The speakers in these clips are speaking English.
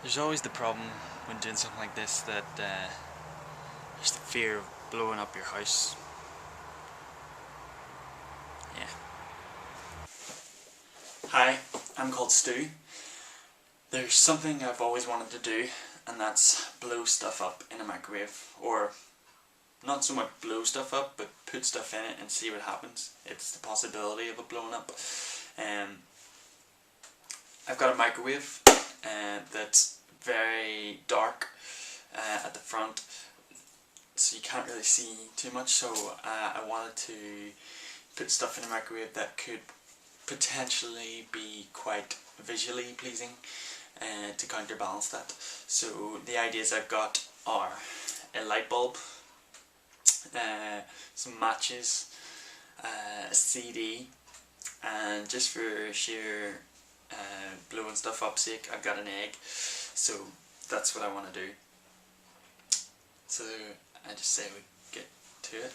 There's always the problem when doing something like this that there's the fear of blowing up your house. Yeah. Hi, I'm called Stu. There's something I've always wanted to do, and that's blow stuff up in a microwave. Or not so much blow stuff up, but put stuff in it and see what happens. It's the possibility of it blowing up. Um, I've got a microwave that's very dark at the front, so you can't really see too much. So I wanted to put stuff in a microwave that could potentially be quite visually pleasing to counterbalance that. So the ideas I've got are a light bulb, some matches, a CD, and just for sheer blowing stuff up sake, I've got an egg. So that's what I want to do. So I just say we get to it.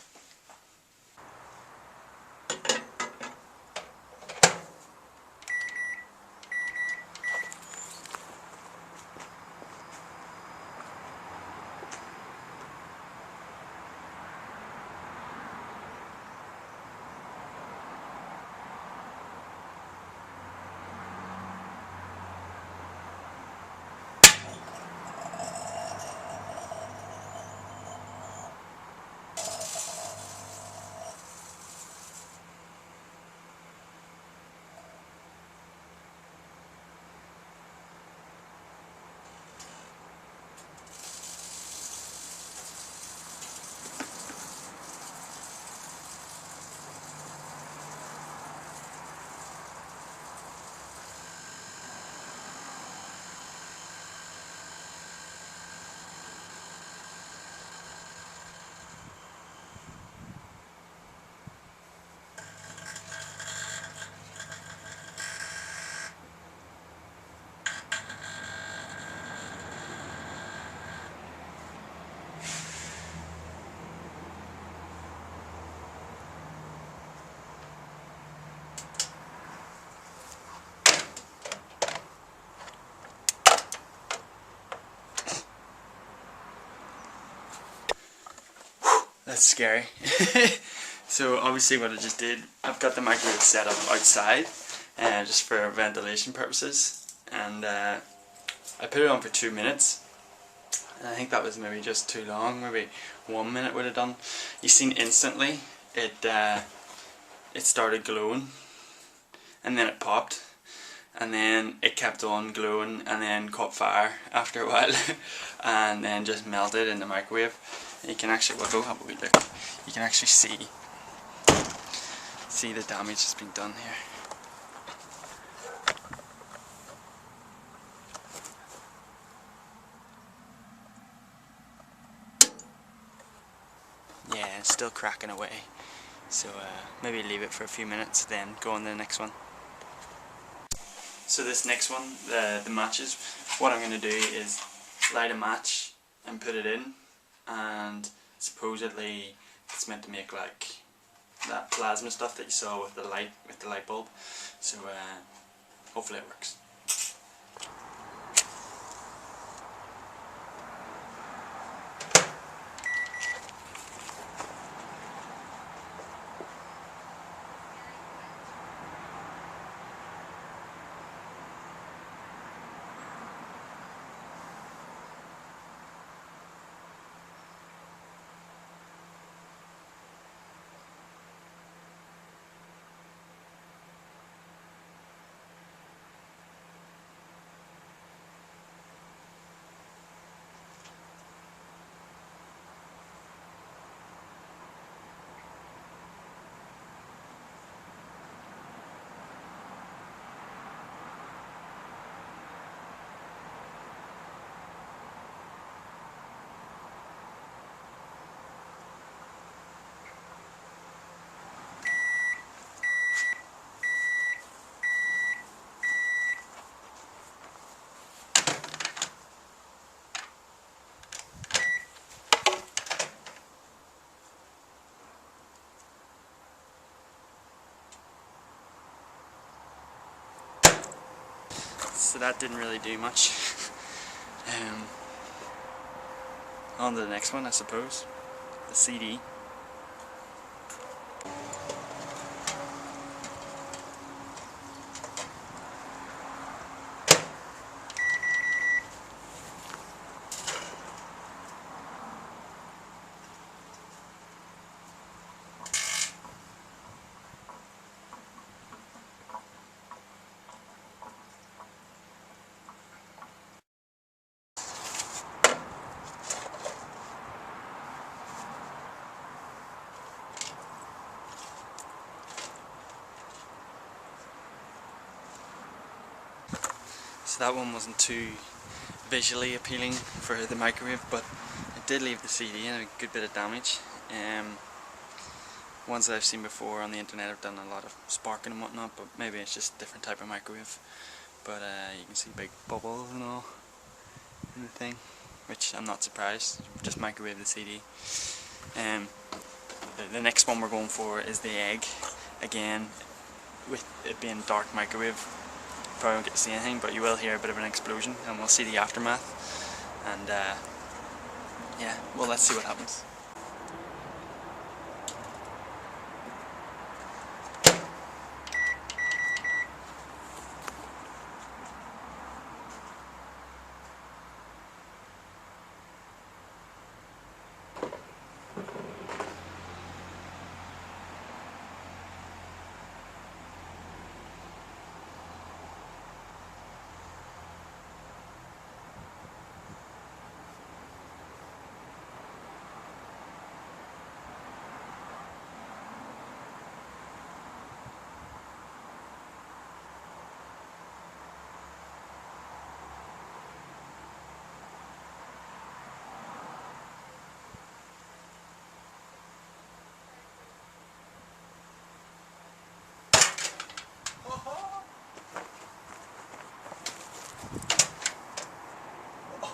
That's scary. So obviously what I just did, I've got the microwave set up outside just for ventilation purposes, and I put it on for 2 minutes, and I think that was maybe just too long. Maybe 1 minute would have done. You seen instantly it started glowing, and then it popped, and then it kept on glowing, and then caught fire after a while, and then just melted in the microwave. And you can actually, well, go have a wee look. You can actually see the damage that's been done here. Yeah, it's still cracking away. So maybe leave it for a few minutes, then go on to the next one. So this next one, the matches, what I'm going to do is light a match and put it in, and supposedly it's meant to make like that plasma stuff that you saw with the light bulb. So hopefully it works. So that didn't really do much. On to the next one, I suppose. The CD. So that one wasn't too visually appealing for the microwave, but it did leave the CD and a good bit of damage. Ones that I've seen before on the internet have done a lot of sparking and whatnot, but maybe it's just a different type of microwave. But you can see big bubbles and all in the thing, which I'm not surprised. Just microwave the CD. The next one we're going for is the egg. Again, with it being dark microwave, probably won't get to see anything, but you will hear a bit of an explosion and we'll see the aftermath. And yeah, well, let's see what happens.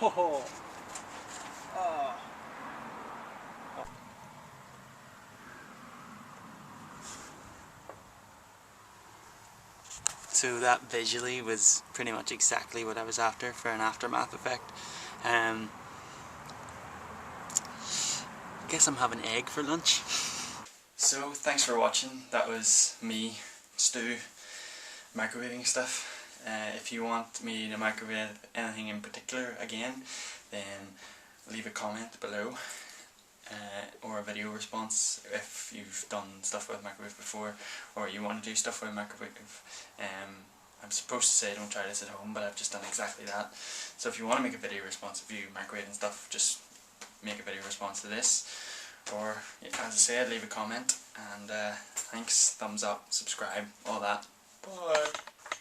Oh. Oh. So that visually was pretty much exactly what I was after for an aftermath effect. I guess I'm having egg for lunch. So thanks for watching. That was me, Stu, microwaving stuff. If you want me to microwave anything in particular again, then leave a comment below, or a video response if you've done stuff with microwave before, or you want to do stuff with microwave. I'm supposed to say don't try this at home, but I've just done exactly that. So if you want to make a video response of you microwaving stuff, just make a video response to this, or as I said, leave a comment. And thanks, thumbs up, subscribe, all that. Bye.